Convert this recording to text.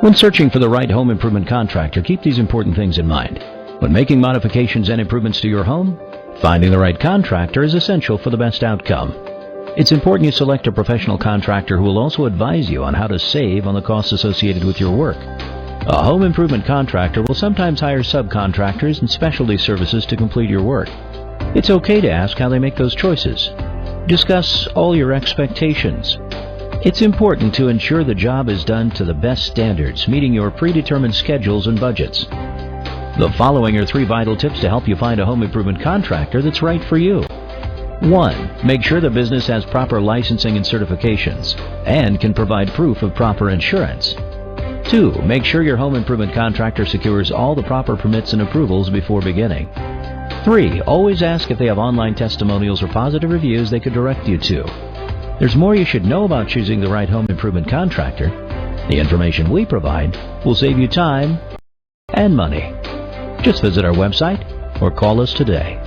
When searching for the right home improvement contractor, keep these important things in mind. When making modifications and improvements to your home, finding the right contractor is essential for the best outcome. It's important you select a professional contractor who will also advise you on how to save on the costs associated with your work. A home improvement contractor will sometimes hire subcontractors and specialty services to complete your work. It's okay to ask how they make those choices. Discuss all your expectations. It's important to ensure the job is done to the best standards, meeting your predetermined schedules and budgets. The following are 3 vital tips to help you find a home improvement contractor that's right for you. 1. Make sure the business has proper licensing and certifications and can provide proof of proper insurance. 2. Make sure your home improvement contractor secures all the proper permits and approvals before beginning. 3. Always ask if they have online testimonials or positive reviews they could direct you to. There's more you should know about choosing the right home improvement contractor. The information we provide will save you time and money. Just visit our website or call us today.